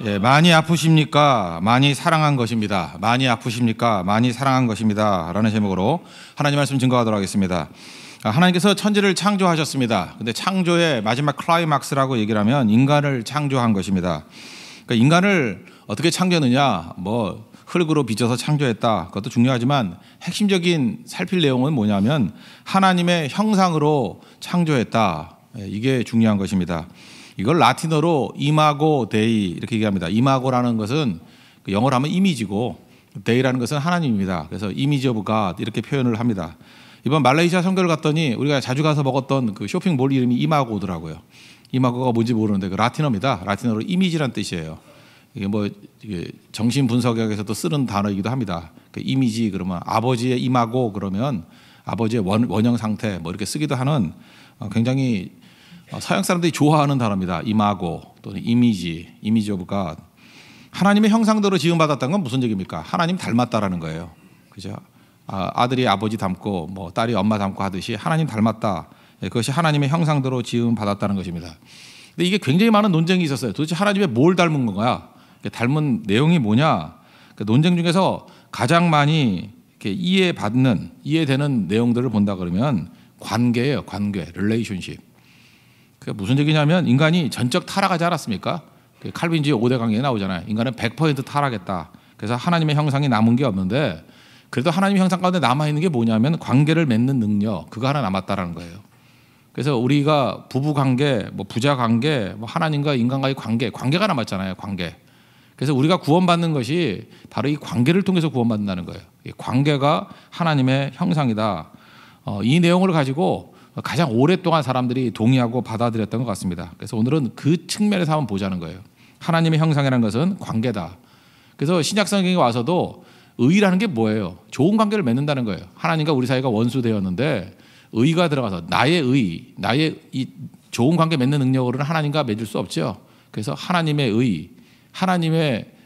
예, 많이 아프십니까? 많이 사랑한 것입니다. 많이 아프십니까? 많이 사랑한 것입니다. 라는 제목으로 하나님 말씀 증거하도록 하겠습니다. 하나님께서 천지를 창조하셨습니다. 근데 창조의 마지막 클라이막스라고 얘기를 하면 인간을 창조한 것입니다. 그러니까 인간을 어떻게 창조했느냐? 흙으로 빚어서 창조했다. 그것도 중요하지만 핵심적인 살필 내용은 뭐냐면 하나님의 형상으로 창조했다. 이게 중요한 것입니다. 이걸 라틴어로 이마고 데이 이렇게 얘기합니다. 이마고라는 것은 영어로 하면 이미지고 데이라는 것은 하나님입니다. 그래서 이미지 오브 갓 이렇게 표현을 합니다. 이번 말레이시아 선교를 갔더니 우리가 자주 가서 먹었던 그 쇼핑몰 이름이 이마고더라고요. 이마고가 뭔지 모르는데 그 라틴어입니다. 라틴어로 이미지란 뜻이에요. 이게 정신 분석학에서도 쓰는 단어이기도 합니다. 그 이미지 그러면 아버지의 이마고 그러면 아버지의 원형 상태 이렇게 쓰기도 하는 굉장히 서양 사람들이 좋아하는 단어입니다. 이마고 또는 이미지 오브 갓. 하나님의 형상대로 지음받았다는 건 무슨 얘기입니까? 하나님 닮았다라는 거예요. 그죠? 아들이 아버지 닮고 딸이 엄마 닮고 하듯이 하나님 닮았다. 그것이 하나님의 형상대로 지음받았다는 것입니다. 근데 이게 굉장히 많은 논쟁이 있었어요. 도대체 하나님의 뭘 닮은 건가? 닮은 내용이 뭐냐? 그 논쟁 중에서 가장 많이 이렇게 이해되는 내용들을 본다 그러면 관계예요. 관계, 릴레이션십. 그게 무슨 얘기냐면 인간이 전적 타락하지 않았습니까? 칼빈주의 5대 강령에 나오잖아요. 인간은 100% 타락했다. 그래서 하나님의 형상이 남은 게 없는데 그래도 하나님의 형상 가운데 남아있는 게 뭐냐면 관계를 맺는 능력, 그거 하나 남았다라는 거예요. 그래서 우리가 부부관계, 부자관계, 하나님과 인간과의 관계가 남았잖아요. 관계. 그래서 우리가 구원받는 것이 바로 이 관계를 통해서 구원받는다는 거예요. 이 관계가 하나님의 형상이다. 이 내용을 가지고 가장 오랫동안 사람들이 동의하고 받아들였던 것 같습니다. 그래서 오늘은 그 측면에서 한번 보자는 거예요. 하나님의 형상이라는 것은 관계다. 그래서 신약 성경에 와서도 의라는 게 뭐예요? 좋은 관계를 맺는다는 거예요. 하나님과 우리 사이가 원수되었는데 의가 들어가서 나의 이 좋은 관계 맺는 능력으로는 하나님과 맺을 수 없죠. 그래서 하나님의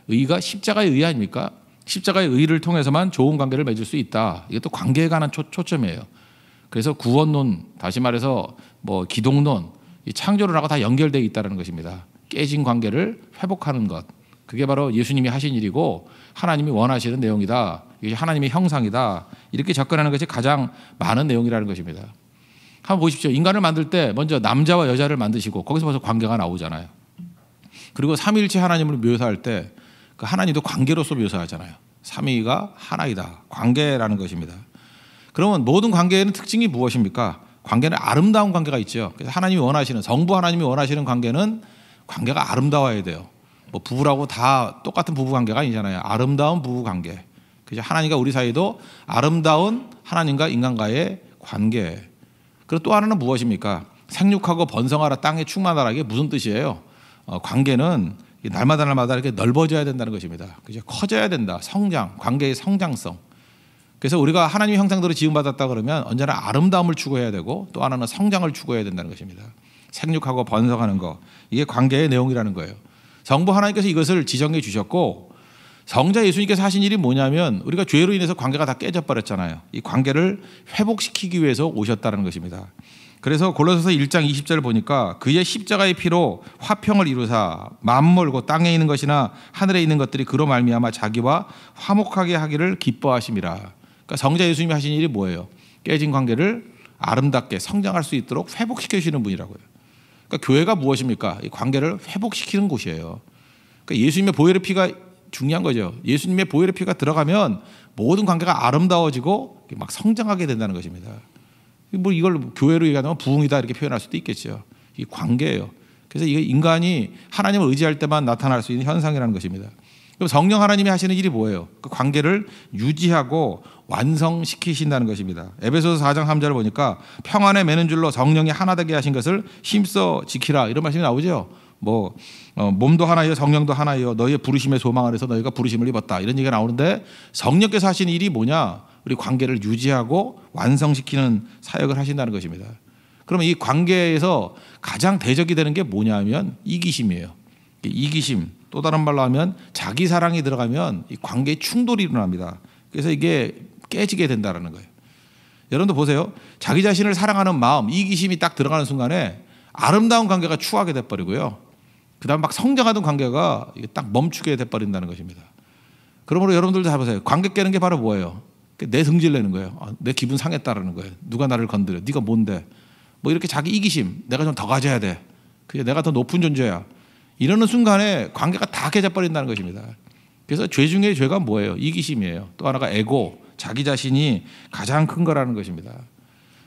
의가 십자가의 의 아닙니까? 십자가의 의를 통해서만 좋은 관계를 맺을 수 있다. 이게 또 관계에 관한 초점이에요. 그래서 구원론, 다시 말해서 기독론, 이 창조를 하고 다 연결되어 있다는 것입니다. 깨진 관계를 회복하는 것. 그게 바로 예수님이 하신 일이고 하나님이 원하시는 내용이다. 이게 하나님의 형상이다. 이렇게 접근하는 것이 가장 많은 내용이라는 것입니다. 한번 보십시오. 인간을 만들 때 먼저 남자와 여자를 만드시고 거기서 벌써 관계가 나오잖아요. 그리고 삼위일체 하나님을 묘사할 때 그 하나님도 관계로서 묘사하잖아요. 삼위가 하나이다. 관계라는 것입니다. 그러면 모든 관계에는 특징이 무엇입니까? 관계는 아름다운 관계가 있죠. 그래서 하나님이 원하시는, 성부 하나님이 원하시는 관계는 관계가 아름다워야 돼요. 부부라고 다 똑같은 부부 관계가 아니잖아요. 아름다운 부부 관계. 그래서 하나님과 우리 사이도 아름다운 하나님과 인간과의 관계. 그리고 또 하나는 무엇입니까? 생육하고 번성하라, 땅에 충만하라. 이게 무슨 뜻이에요? 관계는 날마다 이렇게 넓어져야 된다는 것입니다. 그죠? 커져야 된다. 성장, 관계의 성장성. 그래서 우리가 하나님의 형상대로 지음받았다 그러면 언제나 아름다움을 추구해야 되고 또 하나는 성장을 추구해야 된다는 것입니다. 생육하고 번성하는 거. 이게 관계의 내용이라는 거예요. 성부 하나님께서 이것을 지정해 주셨고 성자 예수님께서 하신 일이 뭐냐면 우리가 죄로 인해서 관계가 다 깨져버렸잖아요. 이 관계를 회복시키기 위해서 오셨다는 것입니다. 그래서 골로새서 1장 20절을 보니까 그의 십자가의 피로 화평을 이루사 만물고 땅에 있는 것이나 하늘에 있는 것들이 그로 말미암아 자기와 화목하게 하기를 기뻐하심이라. 그러니까 성자 예수님이 하신 일이 뭐예요? 깨진 관계를 아름답게 성장할 수 있도록 회복시켜 주시는 분이라고요. 그러니까 교회가 무엇입니까? 이 관계를 회복시키는 곳이에요. 그러니까 예수님의 보혈의 피가 중요한 거죠. 예수님의 보혈의 피가 들어가면 모든 관계가 아름다워지고 막 성장하게 된다는 것입니다. 이걸 교회로 얘기하면 부흥이다 이렇게 표현할 수도 있겠죠. 이 관계예요. 그래서 이게 인간이 하나님을 의지할 때만 나타날 수 있는 현상이라는 것입니다. 그럼 성령 하나님이 하시는 일이 뭐예요? 그 관계를 유지하고 완성시키신다는 것입니다. 에베소서 4장 3절을 보니까 평안에 매는 줄로 성령이 하나 되게 하신 것을 힘써 지키라 이런 말씀이 나오죠. 몸도 하나요 성령도 하나요 너희의 부르심의 소망 안에서 너희가 부르심을 입었다 이런 얘기가 나오는데 성령께서 하신 일이 뭐냐? 우리 관계를 유지하고 완성시키는 사역을 하신다는 것입니다. 그러면 이 관계에서 가장 대적이 되는 게 뭐냐면 이기심이에요. 이기심, 또 다른 말로 하면 자기 사랑이 들어가면 이 관계에 충돌이 일어납니다. 그래서 이게 깨지게 된다는 거예요. 여러분도 보세요. 자기 자신을 사랑하는 마음, 이기심이 딱 들어가는 순간에 아름다운 관계가 추하게 돼버리고요. 그다음 막 성장하던 관계가 이게 딱 멈추게 돼버린다는 것입니다. 그러므로 여러분들도 해보세요. 관계 깨는 게 바로 뭐예요? 내 승질 내는 거예요. 내 기분 상했다라는 거예요. 누가 나를 건드려? 네가 뭔데? 뭐 이렇게 자기 이기심, 내가 좀 더 가져야 돼. 그게 내가 더 높은 존재야. 이러는 순간에 관계가 다 깨져버린다는 것입니다. 그래서 죄 중에 죄가 뭐예요? 이기심이에요. 또 하나가 에고, 자기 자신이 가장 큰 거라는 것입니다.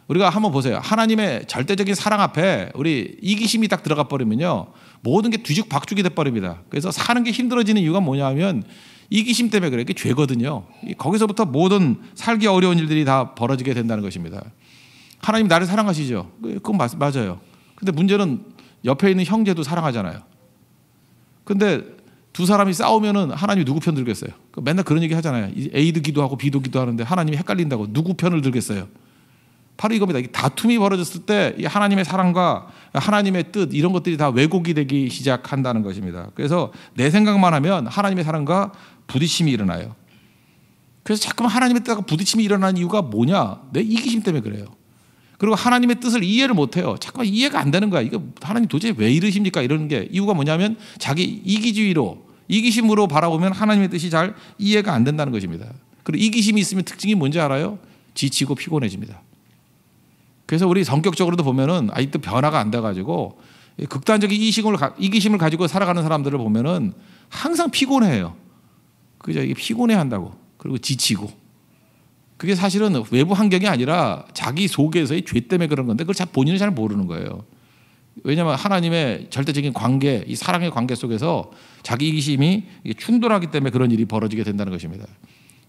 우리가 한번 보세요. 하나님의 절대적인 사랑 앞에 우리 이기심이 딱 들어가 버리면요, 모든 게 뒤죽박죽이 돼버립니다. 그래서 사는 게 힘들어지는 이유가 뭐냐면 이기심 때문에 그래요. 이게 죄거든요. 거기서부터 모든 살기 어려운 일들이 다 벌어지게 된다는 것입니다. 하나님 나를 사랑하시죠. 그건 맞아요. 근데 문제는 옆에 있는 형제도 사랑하잖아요. 근데 두 사람이 싸우면은 하나님이 누구 편 들겠어요? 맨날 그런 얘기 하잖아요. A도 기도하고 B도 기도하는데 하나님이 헷갈린다고 누구 편을 들겠어요? 바로 이겁니다. 다툼이 벌어졌을 때 하나님의 사랑과 하나님의 뜻 이런 것들이 다 왜곡이 되기 시작한다는 것입니다. 그래서 내 생각만 하면 하나님의 사랑과 부딪힘이 일어나요. 그래서 자꾸만 하나님의 뜻과 부딪힘이 일어나는 이유가 뭐냐? 내 이기심 때문에 그래요. 그리고 하나님의 뜻을 이해를 못해요. 자꾸만 이해가 안 되는 거야. 이거 하나님 도대체 왜 이러십니까? 이러는 게 이유가 뭐냐면 자기 이기주의로 이기심으로 바라보면 하나님의 뜻이 잘 이해가 안 된다는 것입니다. 그리고 이기심이 있으면 특징이 뭔지 알아요? 지치고 피곤해집니다. 그래서 우리 성격적으로도 보면은 아직도 변화가 안 돼가지고 극단적인 이기심을 가지고 살아가는 사람들을 보면은 항상 피곤해요. 그죠? 이게 피곤해한다고. 그리고 지치고. 그게 사실은 외부 환경이 아니라 자기 속에서의 죄 때문에 그런 건데 그걸 본인은 잘 모르는 거예요. 왜냐하면 하나님의 절대적인 관계, 이 사랑의 관계 속에서 자기 이기심이 충돌하기 때문에 그런 일이 벌어지게 된다는 것입니다.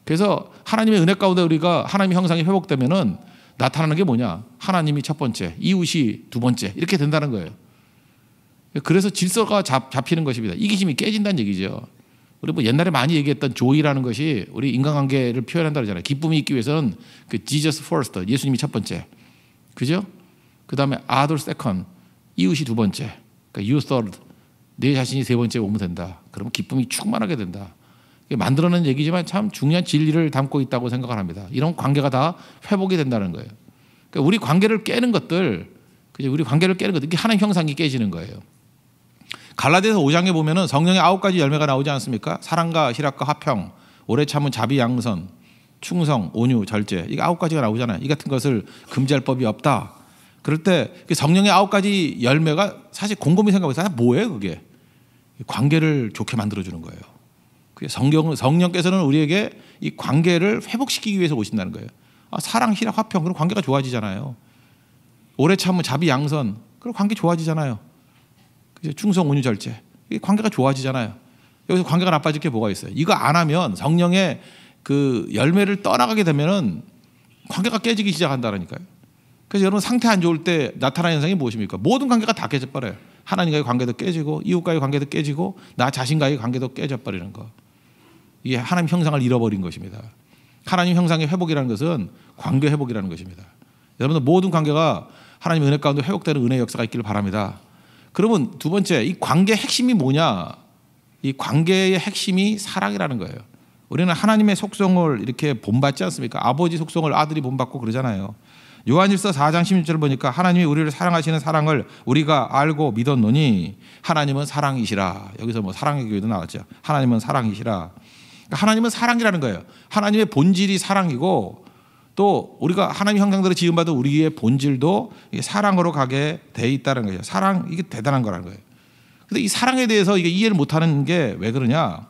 그래서 하나님의 은혜 가운데 우리가 하나님의 형상이 회복되면은 나타나는 게 뭐냐? 하나님이 첫 번째, 이웃이 두 번째 이렇게 된다는 거예요. 그래서 질서가 잡히는 것입니다. 이기심이 깨진다는 얘기죠. 우리 뭐 옛날에 많이 얘기했던 조이라는 것이 우리 인간관계를 표현한다 그러잖아요. 기쁨이 있기 위해서는 그 Jesus first, 예수님이 첫 번째, 그죠? 그 다음에 other second, 이웃이 두 번째, 그러니까 you third, 내 자신이 세 번째 오면 된다. 그러면 기쁨이 충만하게 된다. 만들어낸 얘기지만 참 중요한 진리를 담고 있다고 생각을 합니다. 이런 관계가 다 회복이 된다는 거예요. 그러니까 우리 관계를 깨는 것들, 우리 관계를 깨는 것들, 이게 하나님 형상이 깨지는 거예요. 갈라디아서 5장에 보면은 성령의 9가지 열매가 나오지 않습니까? 사랑과 희락과 화평, 오래 참은 자비 양선, 충성, 온유, 절제. 이게 9가지가 나오잖아요. 이 같은 것을 금지할 법이 없다. 그럴 때 성령의 9가지 열매가 사실 곰곰이 생각해보세요. 뭐예요 그게? 관계를 좋게 만들어주는 거예요. 성령께서는 우리에게 이 관계를 회복시키기 위해서 오신다는 거예요. 사랑, 희락, 화평, 그럼 관계가 좋아지잖아요. 오래 참은 자비 양선, 그럼 관계 좋아지잖아요. 충성, 온유, 절제. 관계가 좋아지잖아요. 여기서 관계가 나빠질 게 뭐가 있어요? 이거 안 하면 성령의 그 열매를 떠나가게 되면은 관계가 깨지기 시작한다니까요. 그래서 여러분 상태 안 좋을 때 나타나는 현상이 무엇입니까? 모든 관계가 다 깨져버려요. 하나님과의 관계도 깨지고 이웃과의 관계도 깨지고 나 자신과의 관계도 깨져버리는 거. 이게 하나님 형상을 잃어버린 것입니다. 하나님 형상의 회복이라는 것은 관계 회복이라는 것입니다. 여러분들 모든 관계가 하나님 은혜 가운데 회복되는 은혜의 역사가 있기를 바랍니다. 그러면 두 번째, 이 관계의 핵심이 뭐냐? 이 관계의 핵심이 사랑이라는 거예요. 우리는 하나님의 속성을 이렇게 본받지 않습니까? 아버지 속성을 아들이 본받고 그러잖아요. 요한일서 4장 16절을 보니까 하나님이 우리를 사랑하시는 사랑을 우리가 알고 믿었노니 하나님은 사랑이시라. 여기서 뭐 사랑의 교회도 나왔죠. 하나님은 사랑이시라. 하나님은 사랑이라는 거예요. 하나님의 본질이 사랑이고 또 우리가 하나님 형상대로 지음받은 우리의 본질도 사랑으로 가게 돼 있다는 거예요. 사랑, 이게 대단한 거라는 거예요. 근데 이 사랑에 대해서 이게 이해를 못하는 게 왜 그러냐?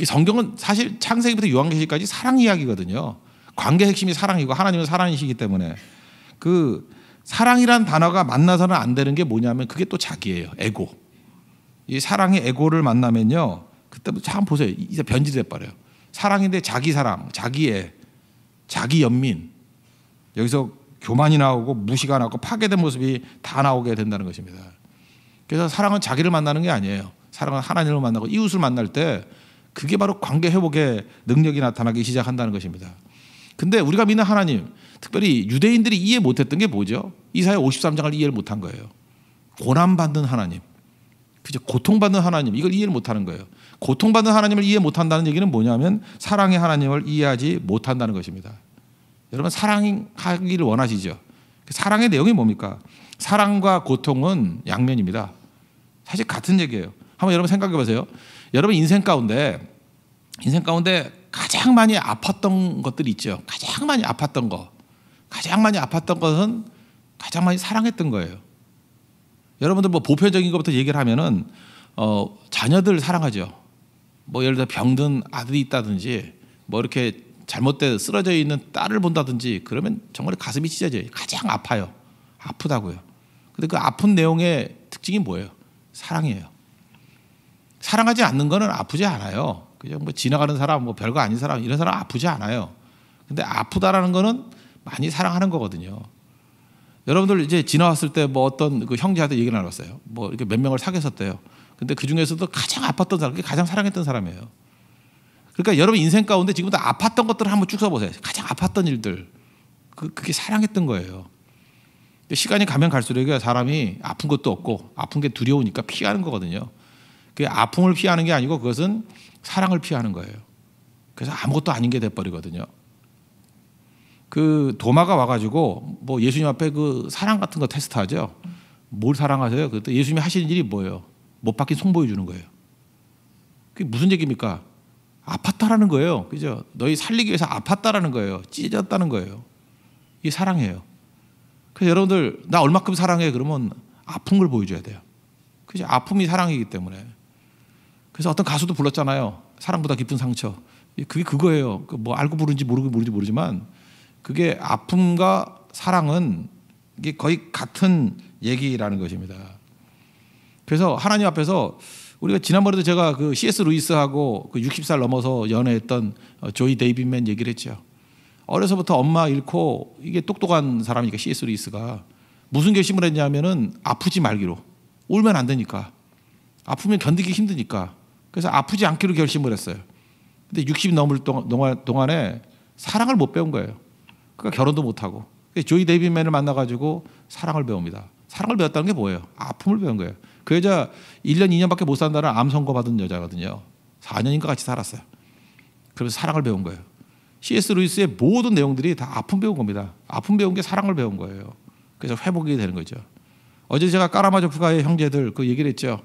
이 성경은 사실 창세기부터 요한계시까지 사랑 이야기거든요. 관계 핵심이 사랑이고 하나님은 사랑이시기 때문에 그 사랑이란 단어가 만나서는 안 되는 게 뭐냐면 그게 또 자기예요. 에고. 이 사랑의 에고를 만나면요. 그때부터 참 보세요. 이제 변질돼 버려요. 사랑인데 자기 사랑, 자기애, 자기 연민. 여기서 교만이 나오고 무시가 나오고 파괴된 모습이 다 나오게 된다는 것입니다. 그래서 사랑은 자기를 만나는 게 아니에요. 사랑은 하나님을 만나고 이웃을 만날 때 그게 바로 관계 회복의 능력이 나타나기 시작한다는 것입니다. 근데 우리가 믿는 하나님, 특별히 유대인들이 이해 못했던 게 뭐죠? 이사야 53장을 이해를 못한 거예요. 고난받는 하나님, 그죠? 고통받는 하나님, 이걸 이해를 못하는 거예요. 고통받는 하나님을 이해 못한다는 얘기는 뭐냐면 사랑의 하나님을 이해하지 못한다는 것입니다. 여러분 사랑하기를 원하시죠? 사랑의 내용이 뭡니까? 사랑과 고통은 양면입니다. 사실 같은 얘기예요. 한번 여러분 생각해 보세요. 여러분 인생 가운데 가장 많이 아팠던 것들이 있죠. 가장 많이 아팠던 것은 가장 많이 사랑했던 거예요. 여러분들 뭐 보편적인 것부터 얘기를 하면은 자녀들 사랑하죠. 뭐 예를 들어 병든 아들이 있다든지 뭐 이렇게 잘못돼 쓰러져 있는 딸을 본다든지 그러면 정말 가슴이 찢어져요. 가장 아파요. 아프다고요. 근데 그 아픈 내용의 특징이 뭐예요? 사랑이에요. 사랑하지 않는 거는 아프지 않아요. 그냥 뭐 지나가는 사람, 뭐 별거 아닌 사람 이런 사람 아프지 않아요. 근데 아프다라는 거는 많이 사랑하는 거거든요. 여러분들 이제 지나왔을 때 뭐 어떤 그 형제한테 얘기를 나눴어요. 뭐 이렇게 몇 명을 사귀었었대요. 근데 그 중에서도 가장 아팠던 사람, 가장 사랑했던 사람이에요. 그러니까 여러분 인생 가운데 지금부터 아팠던 것들을 한번 쭉 써보세요. 가장 아팠던 일들, 그게 사랑했던 거예요. 시간이 가면 갈수록 사람이 아픈 것도 없고 아픈 게 두려우니까 피하는 거거든요. 그 아픔을 피하는 게 아니고 그것은 사랑을 피하는 거예요. 그래서 아무것도 아닌 게 돼버리거든요. 그 도마가 와가지고 뭐 예수님 앞에 그 사랑 같은 거 테스트하죠. 뭘 사랑하세요? 그때 예수님이 하시는 일이 뭐예요? 못 박힌 송 보여주는 거예요. 그게 무슨 얘기입니까? 아팠다라는 거예요. 그죠? 너희 살리기 위해서 아팠다라는 거예요. 찢어졌다는 거예요. 이게 사랑이에요. 그래서 여러분들 나 얼마큼 사랑해? 그러면 아픈 걸 보여줘야 돼요. 그죠? 아픔이 사랑이기 때문에. 그래서 어떤 가수도 불렀잖아요. 사랑보다 깊은 상처. 그게 그거예요. 뭐 알고 부른지 모르지만 그게 아픔과 사랑은 이게 거의 같은 얘기라는 것입니다. 그래서 하나님 앞에서 우리가 지난번에도 제가 그 C.S. 루이스하고 그 60살 넘어서 연애했던 조이 데이빗맨 얘기를 했죠. 어려서부터 엄마 잃고 이게 똑똑한 사람이니까 C.S. 루이스가 무슨 결심을 했냐면은 아프지 말기로. 울면 안 되니까. 아프면 견디기 힘드니까. 그래서 아프지 않기로 결심을 했어요. 근데 60 넘을 동안에 사랑을 못 배운 거예요. 그러니까 결혼도 못 하고. 조이 데이빗맨을 만나가지고 사랑을 배웁니다. 사랑을 배웠다는 게 뭐예요? 아픔을 배운 거예요. 그 여자 1년, 2년밖에 못 산다는 암 선고 받은 여자거든요. 4년인가 같이 살았어요. 그래서 사랑을 배운 거예요. C.S. 루이스의 모든 내용들이 다 아픔 배운 겁니다. 아픔 배운 게 사랑을 배운 거예요. 그래서 회복이 되는 거죠. 어제 제가 까라마조프가의 형제들 그 얘기를 했죠.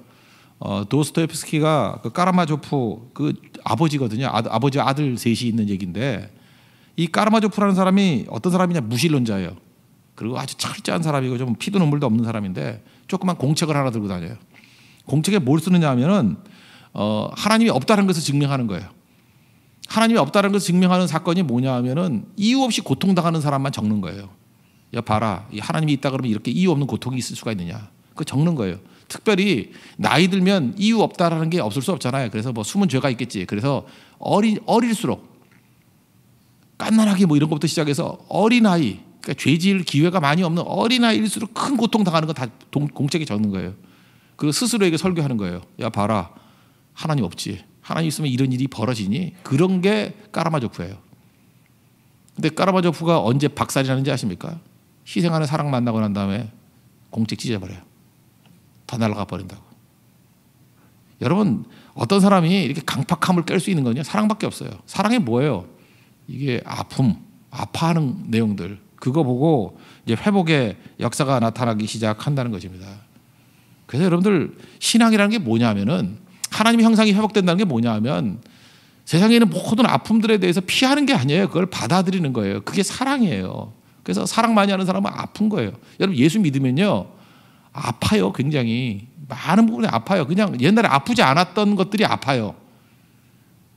도스토옙스키가 그 까라마조프 그 아버지거든요. 아버지 아들 셋이 있는 얘기인데 이 까라마조프라는 사람이 어떤 사람이냐 무신론자예요. 그리고 아주 철저한 사람이고 좀 피도 눈물도 없는 사람인데 조그만 공책을 하나 들고 다녀요. 공책에 뭘 쓰느냐 하면은 하나님이 없다는 것을 증명하는 거예요. 하나님이 없다는 것을 증명하는 사건이 뭐냐 하면은 이유 없이 고통당하는 사람만 적는 거예요. 야 봐라, 하나님이 있다 그러면 이렇게 이유 없는 고통이 있을 수가 있느냐. 그거 적는 거예요. 특별히 나이 들면 이유 없다라는 게 없을 수 없잖아요. 그래서 뭐 숨은 죄가 있겠지. 그래서 어릴수록 깐난하게 뭐 이런 것부터 시작해서 어린아이, 그러니까 죄 지을 기회가 많이 없는 어린아이일수록 큰 고통 당하는 거 다 공책에 적는 거예요. 그리고 스스로에게 설교하는 거예요. 야 봐라, 하나님 없지. 하나님 있으면 이런 일이 벌어지니. 그런 게 까라마조프예요. 근데 까라마조프가 언제 박살이 나는지 아십니까? 희생하는 사랑 만나고 난 다음에 공책 찢어버려요. 다 날아가 버린다고. 여러분 어떤 사람이 이렇게 강팍함을 깰 수 있는 건요 사랑밖에 없어요. 사랑이 뭐예요? 이게 아픔, 아파하는 내용들 그거 보고 이제 회복의 역사가 나타나기 시작한다는 것입니다. 그래서 여러분들 신앙이라는 게 뭐냐면은 하나님의 형상이 회복된다는 게 뭐냐면 세상에 있는 모든 아픔들에 대해서 피하는 게 아니에요. 그걸 받아들이는 거예요. 그게 사랑이에요. 그래서 사랑 많이 하는 사람은 아픈 거예요. 여러분 예수 믿으면요 아파요. 굉장히 많은 부분에 아파요. 그냥 옛날에 아프지 않았던 것들이 아파요.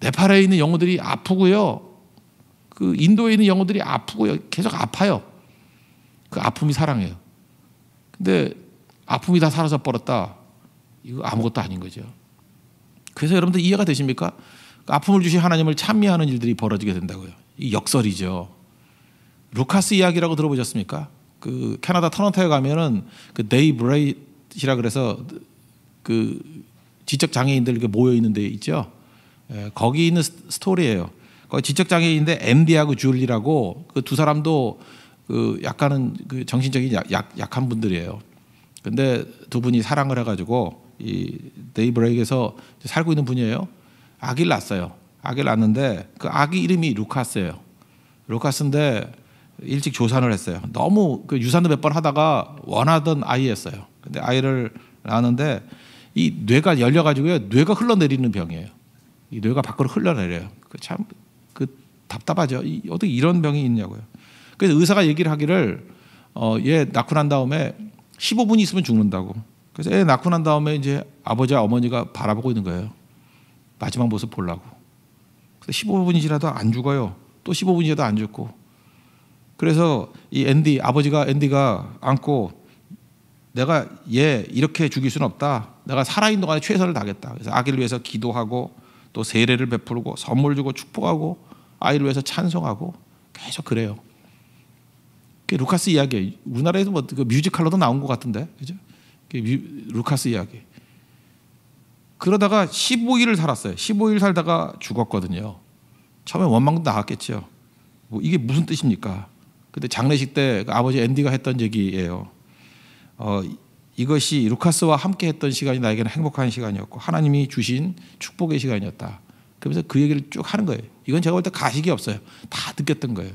네팔에 있는 영혼들이 아프고요. 그 인도에 있는 영혼들이 아프고요. 계속 아파요. 그 아픔이 사랑이에요. 근데 아픔이 다 사라져 버렸다. 이거 아무것도 아닌 거죠. 그래서 여러분들 이해가 되십니까? 아픔을 주신 하나님을 찬미하는 일들이 벌어지게 된다고요. 이 역설이죠. 루카스 이야기라고 들어보셨습니까? 그 캐나다 토론토에 가면은 그 데이브레이트라 그래서 그 지적 장애인들 모여 있는 데 있죠. 거기 있는 스토리예요. 거기 지적 장애인인데 앤디하고 줄리라고 그 두 사람도 그 약간은 그 정신적인 약한 분들이에요. 근데 두 분이 사랑을 해가지고 이 데이브레이크에서 살고 있는 분이에요. 아기를 낳았어요. 아기를 낳았는데 그 아기 이름이 루카스예요. 루카스인데 일찍 조산을 했어요. 너무 그 유산도 몇 번 하다가 원하던 아이였어요. 근데 아이를 낳았는데 이 뇌가 열려가지고요, 뇌가 흘러내리는 병이에요. 이 뇌가 밖으로 흘러내려요. 참 답답하죠. 어떻게 이런 병이 있냐고요. 그래서 의사가 얘기를 하기를 얘 낳고 난 다음에 15분 있으면 죽는다고. 그래서 애 낳고 난 다음에 이제 아버지와 어머니가 바라보고 있는 거예요. 마지막 모습 보려고. 그래서 15분이 지나도 안 죽어요. 또 15분이 지나도 안 죽고. 그래서 이 아버지가 앤디가 안고 내가 얘 이렇게 죽일 수는 없다. 내가 살아있는 동안에 최선을 다하겠다. 그래서 아기를 위해서 기도하고 또 세례를 베풀고 선물 주고 축복하고 아이를 위해서 찬송하고 계속 그래요. 그게 루카스 이야기예요. 우리나라에도 뭐 그 뮤지컬로도 나온 것 같은데, 그죠? 루카스 이야기. 그러다가 15일을 살았어요. 15일 살다가 죽었거든요. 처음에 원망도 나왔겠죠. 뭐 이게 무슨 뜻입니까? 근데 장례식 때 아버지 앤디가 했던 얘기예요. 이것이 루카스와 함께 했던 시간이 나에게는 행복한 시간이었고 하나님이 주신 축복의 시간이었다. 그러면서 그 얘기를 쭉 하는 거예요. 이건 제가 볼 때 가식이 없어요. 다 느꼈던 거예요.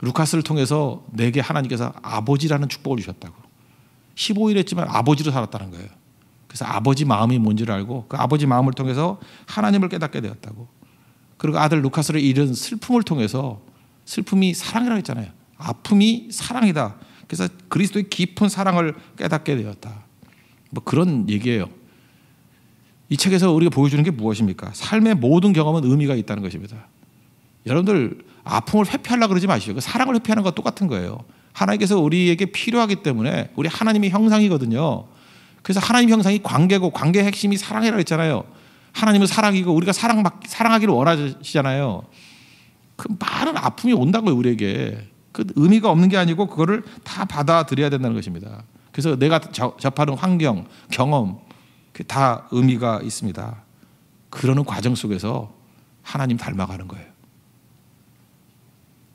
루카스를 통해서 내게 하나님께서 아버지라는 축복을 주셨다고. 15일 했지만 아버지로 살았다는 거예요. 그래서 아버지 마음이 뭔지를 알고 그 아버지 마음을 통해서 하나님을 깨닫게 되었다고. 그리고 아들 루카스를 잃은 슬픔을 통해서, 슬픔이 사랑이라고 했잖아요. 아픔이 사랑이다. 그래서 그리스도의 깊은 사랑을 깨닫게 되었다. 뭐 그런 얘기예요. 이 책에서 우리가 보여주는 게 무엇입니까? 삶의 모든 경험은 의미가 있다는 것입니다. 여러분들 아픔을 회피하려고 그러지 마시죠. 그 사랑을 회피하는 것과 똑같은 거예요. 하나님께서 우리에게 필요하기 때문에, 우리 하나님의 형상이거든요. 그래서 하나님 형상이 관계고 관계의 핵심이 사랑이라고 했잖아요. 하나님은 사랑이고 우리가 사랑하기를 원하시잖아요. 그 많은 아픔이 온다고요, 우리에게. 그 의미가 없는 게 아니고 그거를 다 받아들여야 된다는 것입니다. 그래서 내가 접하는 환경, 경험, 다 의미가 있습니다. 그러는 과정 속에서 하나님 닮아가는 거예요.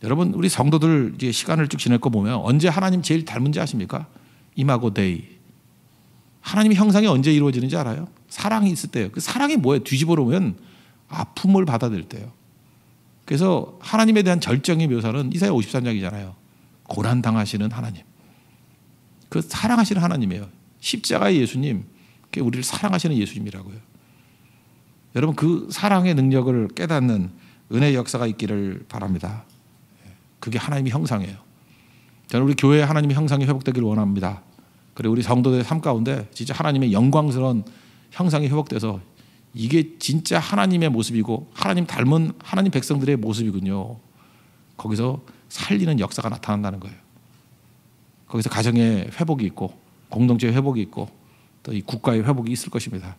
여러분, 우리 성도들 이제 시간을 쭉 지낼 거 보면 언제 하나님 제일 닮은지 아십니까? 이마고 데이. 하나님의 형상이 언제 이루어지는지 알아요? 사랑이 있을 때예요. 그 사랑이 뭐예요? 뒤집어 놓으면 아픔을 받아들일 때요. 그래서 하나님에 대한 절정의 묘사는 이사야 53장이잖아요. 고난당하시는 하나님. 그 사랑하시는 하나님이에요. 십자가의 예수님, 그게 우리를 사랑하시는 예수님이라고요. 여러분, 그 사랑의 능력을 깨닫는 은혜의 역사가 있기를 바랍니다. 그게 하나님의 형상이에요. 저는 우리 교회의 하나님의 형상이 회복되기를 원합니다. 그리고 우리 성도들의 삶 가운데 진짜 하나님의 영광스러운 형상이 회복돼서 이게 진짜 하나님의 모습이고 하나님 닮은 하나님 백성들의 모습이군요. 거기서 살리는 역사가 나타난다는 거예요. 거기서 가정의 회복이 있고 공동체의 회복이 있고 또 이 국가의 회복이 있을 것입니다.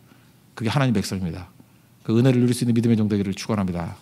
그게 하나님 백성입니다. 그 은혜를 누릴 수 있는 믿음의 정되기를 축원합니다.